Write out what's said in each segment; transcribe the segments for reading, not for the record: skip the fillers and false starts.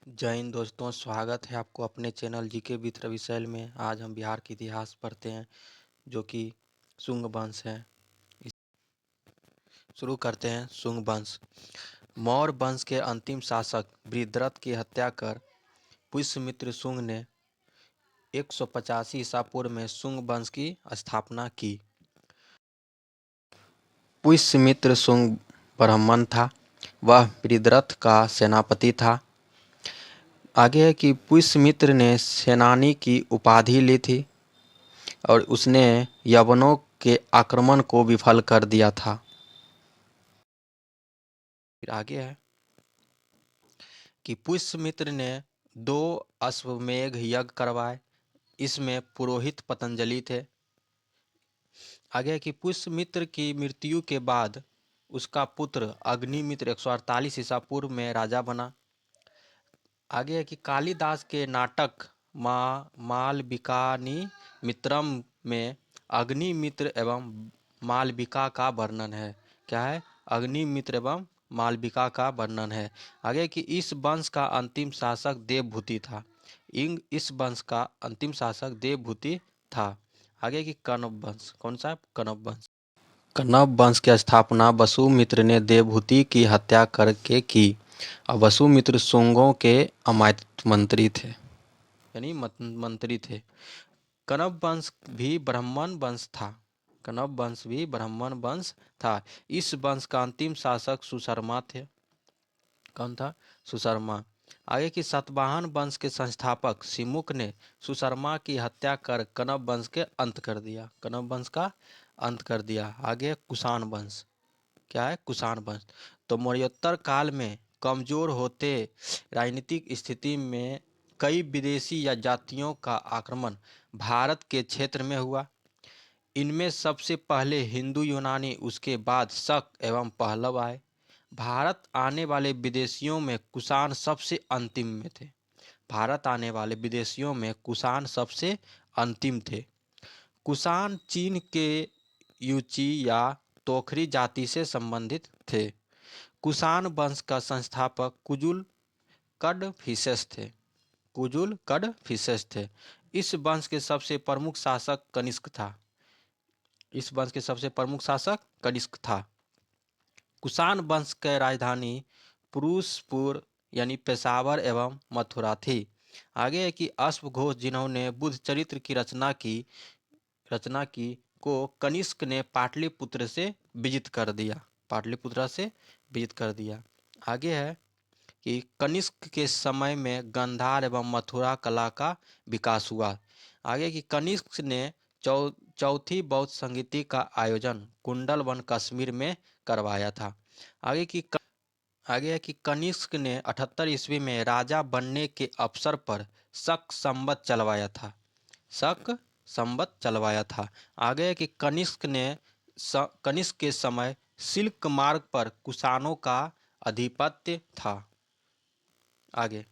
जय हिंद दोस्तों, स्वागत है आपको अपने चैनल जीके विथ रविशैल में। आज हम बिहार के इतिहास पढ़ते हैं जो कि शुंग वंश है। शुरू करते हैं। शुंग वंश मौर्य वंश के अंतिम शासक बृहद्रथ की हत्या कर पुष्यमित्र शुंग ने 185 ईसा पूर्व में शुंग वंश की स्थापना की। पुष्यमित्र शुंग ब्राह्मण था। वह बृहद्रथ का सेनापति था। आगे है कि पुष्यमित्र ने सेनानी की उपाधि ली थी और उसने यवनों के आक्रमण को विफल कर दिया था। फिर आगे है कि पुष्यमित्र ने 2 अश्वमेध यज्ञ करवाए। इसमें पुरोहित पतंजलि थे। आगे है कि पुष्यमित्र की मृत्यु के बाद उसका पुत्र अग्निमित्र 148 ईसा पूर्व में राजा बना। आगे है कि कालिदास के नाटक मालविकाग्नि मित्रम में अग्निमित्र एवं मालविका का वर्णन है। क्या है? अग्निमित्र एवं मालविका का वर्णन है। आगे कि इस वंश का अंतिम शासक देवभूति था। इस वंश का अंतिम शासक देवभूति था। आगे की कण्व वंश। कौन सा? कण्व वंश। कण्व वंश की स्थापना वसुमित्र ने देवभूति की हत्या करके की। और वसुमित्र शुंगों के अमात्य मंत्री थे, यानी मंत्री थे। कण्व वंश भी ब्राह्मण वंश था। कण्व वंश भी ब्राह्मण वंश था। इस वंश का अंतिम शासक सुशर्मा थे। कौन था? सुशर्मा। आगे की सातवाहन वंश के संस्थापक सिमुक ने सुशर्मा की हत्या कर कण्व वंश के अंत कर दिया। कण्व वंश का अंत कर दिया। आगे कुषाण वंश। क्या है? कुषाण वंश। तो मौर्योत्तर काल में कमजोर होते राजनीतिक स्थिति में कई विदेशी या जातियों का आक्रमण भारत के क्षेत्र में हुआ। इनमें सबसे पहले हिंदू यूनानी, उसके बाद शक एवं पहलव आए। भारत आने वाले विदेशियों में कुषाण सबसे अंतिम में थे। भारत आने वाले विदेशियों में कुषाण सबसे अंतिम थे। कुषाण चीन के युची या तोखरी जाति से संबंधित थे। कुषाण वंश का संस्थापक कुजुल कडफिसेस थे। कुजुल कडफिसेस थे। इस वंश के सबसे प्रमुख शासक कनिष्क था। इस वंश के सबसे प्रमुख शासक कनिष्क था। कुषाण वंश की राजधानी पुरुषपुर यानी पेशावर एवं मथुरा थी। आगे है कि अश्वघोष जिन्होंने बुद्ध चरित्र की रचना की को कनिष्क ने पाटलिपुत्र से विजित कर दिया। पाटलिपुत्र से विजित कर दिया। आगे है कि कनिष्क के समय में गांधार एवं मथुरा कला का विकास हुआ। आगे की कनिष्क ने चौथी बौद्ध संगीति का आयोजन कुंडलवन कश्मीर में करवाया था। आगे है कि कनिष्क ने 78 ईस्वी में राजा बनने के अवसर पर शक संवत चलवाया था। शक संवत चलवाया था। आगे है कि कनिष्क के समय सिल्क मार्ग पर कुषाणों का आधिपत्य था। आगे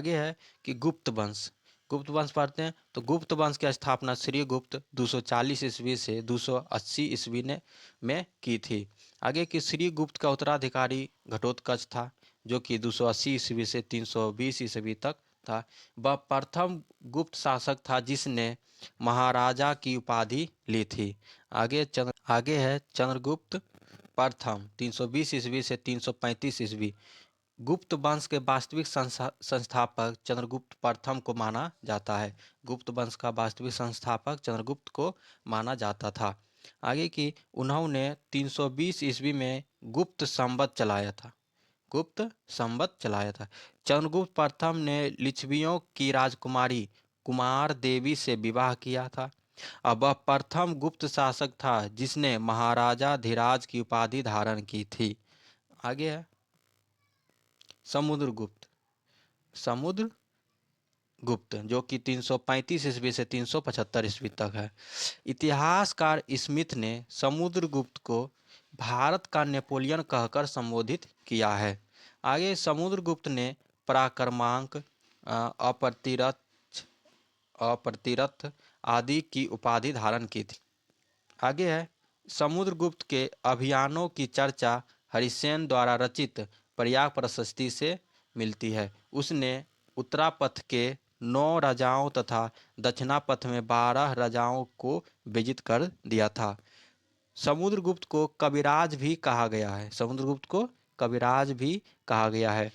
है कि गुप्त वंश। गुप्त वंश पढ़ते हैं। तो गुप्त वंश की स्थापना श्रीगुप्त 240 ईस्वी से 280 ईस्वी ने में की थी। आगे की श्रीगुप्त का उत्तराधिकारी घटोत्कच था, जो कि 280 ईस्वी से 320 ईस्वी तक था। वह प्रथम गुप्त शासक था जिसने महाराजा की उपाधि ली थी। आगे है चंद्रगुप्त प्रथम 320 ईस्वी से 335 ईस्वी। गुप्त वंश के वास्तविक संस्थापक चंद्रगुप्त प्रथम को माना जाता है। गुप्त वंश का वास्तविक संस्थापक चंद्रगुप्त को माना जाता था। आगे की उन्होंने 320 ईस्वी में गुप्त संवत चलाया था। गुप्त संवत चलाया था। चंद्रगुप्त प्रथम ने लिच्छवियों की राजकुमारी कुमार देवी से विवाह किया था। अब वह प्रथम गुप्त शासक था जिसने महाराजा धीराज की उपाधि धारण की थी। आगे है समुद्रगुप्त। समुद्रगुप्त जो कि 335 ईस्वी से 375 ईस्वी तक है। इतिहासकार स्मिथ ने समुद्रगुप्त को भारत का नेपोलियन कहकर संबोधित किया है। आगे समुद्रगुप्त ने पराक्रमांक, अप्रतिरथ आदि की उपाधि धारण की थी। आगे है समुद्रगुप्त के अभियानों की चर्चा हरिसेन द्वारा रचित प्रयाग प्रशस्ति से मिलती है। उसने उत्तरापथ के 9 राजाओं तथा दक्षिणापथ में 12 राजाओं को विजित कर दिया था। समुद्रगुप्त को कविराज भी कहा गया है। समुद्रगुप्त को कविराज भी कहा गया है।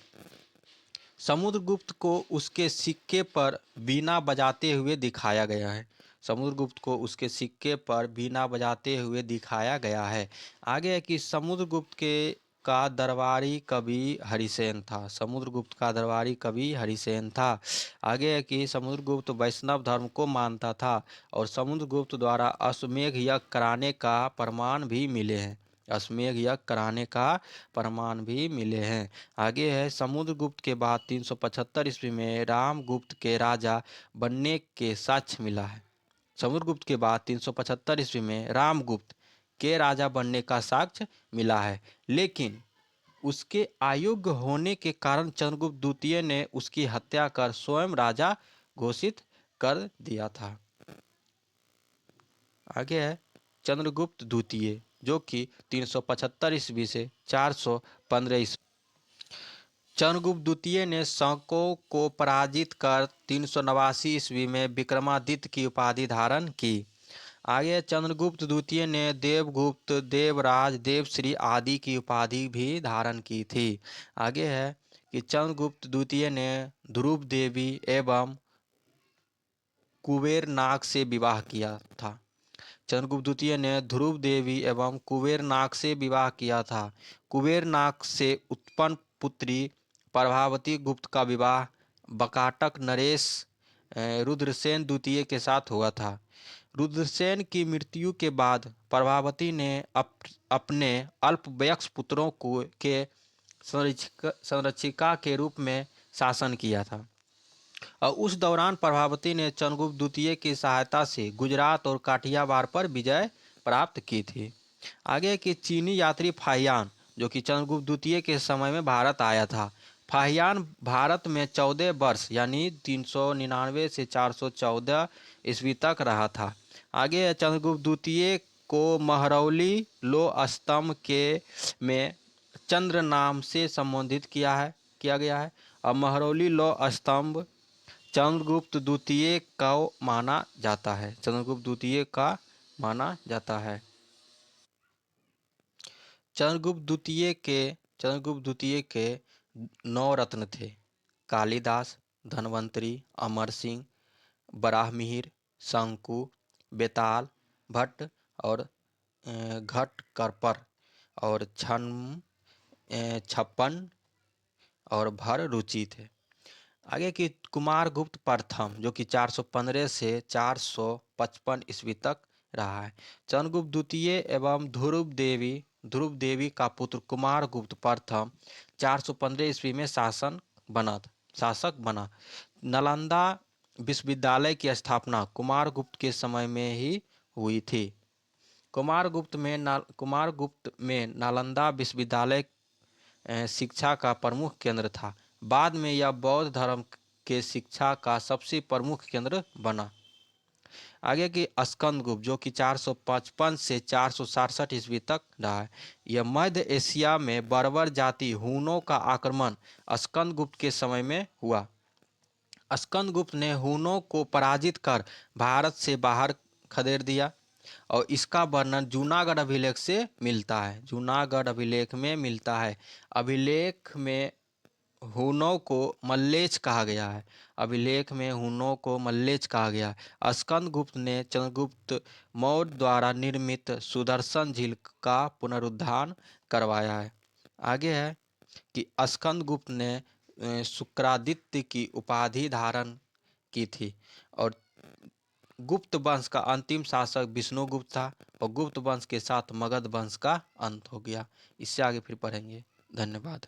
समुद्रगुप्त को उसके सिक्के पर बीना बजाते हुए दिखाया गया है। समुद्रगुप्त को उसके सिक्के पर बीना बजाते हुए दिखाया गया है। आगे है कि समुद्रगुप्त के का दरबारी कवि हरिसेन था। समुद्रगुप्त का दरबारी कवि हरिसेन था। आगे है कि समुद्रगुप्त वैष्णव धर्म को मानता था और समुद्रगुप्त द्वारा अश्वमेध यज्ञ कराने का प्रमाण भी मिले हैं। अश्वमेध यज्ञ कराने का प्रमाण भी मिले हैं। आगे है समुद्रगुप्त के बाद 375 ईस्वी में रामगुप्त के राजा बनने के साक्ष्य मिला है। समुद्रगुप्त के बाद 375 ईस्वी में रामगुप्त के राजा बनने का साक्ष्य मिला है, लेकिन उसके अयोग्य होने के कारण चंद्रगुप्त द्वितीय ने उसकी हत्या कर स्वयं राजा घोषित कर दिया था। आगे है चंद्रगुप्त द्वितीय, जो कि 375 ईस्वी से 415 ईस्वी। चंद्रगुप्त द्वितीय ने शकों को पराजित कर 389 ईस्वी में विक्रमादित्य की उपाधि धारण की। आगे चंद्रगुप्त द्वितीय ने देवगुप्त, देवराज, देवश्री आदि की उपाधि भी धारण की थी। आगे है कि चंद्रगुप्त द्वितीय ने ध्रुव देवी एवं कुबेरनाग से विवाह किया था। चंद्रगुप्त द्वितीय ने ध्रुव देवी एवं कुबेरनाग से विवाह किया था। कुबेरनाग से उत्पन्न पुत्री प्रभावती गुप्त का विवाह बकाटक नरेश रुद्रसेन द्वितीय के साथ हुआ था। रुद्रसेन की मृत्यु के बाद प्रभावती ने अपने अल्पवयस्क पुत्रों को के संरक्षिका के रूप में शासन किया था और उस दौरान प्रभावती ने चंद्रगुप्त द्वितीय की सहायता से गुजरात और काठियावाड़ पर विजय प्राप्त की थी। आगे की चीनी यात्री फाहियान, जो कि चंद्रगुप्त द्वितीय के समय में भारत आया था। फाहियान भारत में 14 वर्ष यानी 399 से 414 ईस्वी तक रहा था। आगे चंद्रगुप्त द्वितीय को महरौली लो स्तंभ के में चंद्र नाम से संबोधित किया गया है और महरौली लो स्तंभ चंद्रगुप्त द्वितीय का माना जाता है। चंद्रगुप्त द्वितीय का माना जाता है। चंद्रगुप्त द्वितीय के 9 रत्न थे। कालिदास, धन्वंतरी, अमर सिंह, बराहमिहिर, शंकु, बेताल, भट्ट और घटकरपर और छप्पन और भर रुचि थे। आगे की कुमारगुप्त प्रथम, जो कि 415 से 455 ईस्वी तक रहा है। चंद्रगुप्त द्वितीय एवं ध्रुव देवी का पुत्र कुमारगुप्त प्रथम 415 ईस्वी में शासक बना। नालंदा विश्वविद्यालय की स्थापना कुमारगुप्त के समय में ही हुई थी। कुमारगुप्त में नालंदा विश्वविद्यालय शिक्षा का प्रमुख केंद्र था। बाद में यह बौद्ध धर्म के शिक्षा का सबसे प्रमुख केंद्र बना। आगे की स्कंदगुप्त, जो कि 455 से 467 ईस्वी तक रहा है। यह मध्य एशिया में बर्बर जाति हूनों का आक्रमण स्कंदगुप्त के समय में हुआ। स्कंदगुप्त ने हूनों को पराजित कर भारत से बाहर खदेड़ दिया और इसका वर्णन जूनागढ़ अभिलेख से मिलता है। जूनागढ़ अभिलेख में मिलता है। अभिलेख में हूनों को मल्लेच कहा गया है। अभिलेख में हूनों को मल्लेच कहा गया है। स्कंदगुप्त ने चंद्रगुप्त मौर्य द्वारा निर्मित सुदर्शन झील का पुनरुद्धार करवाया है। आगे है कि स्कंदगुप्त ने शुक्रादित्य की उपाधि धारण की थी और गुप्त वंश का अंतिम शासक विष्णुगुप्त था और गुप्त वंश के साथ मगध वंश का अंत हो गया। इससे आगे फिर पढ़ेंगे। धन्यवाद।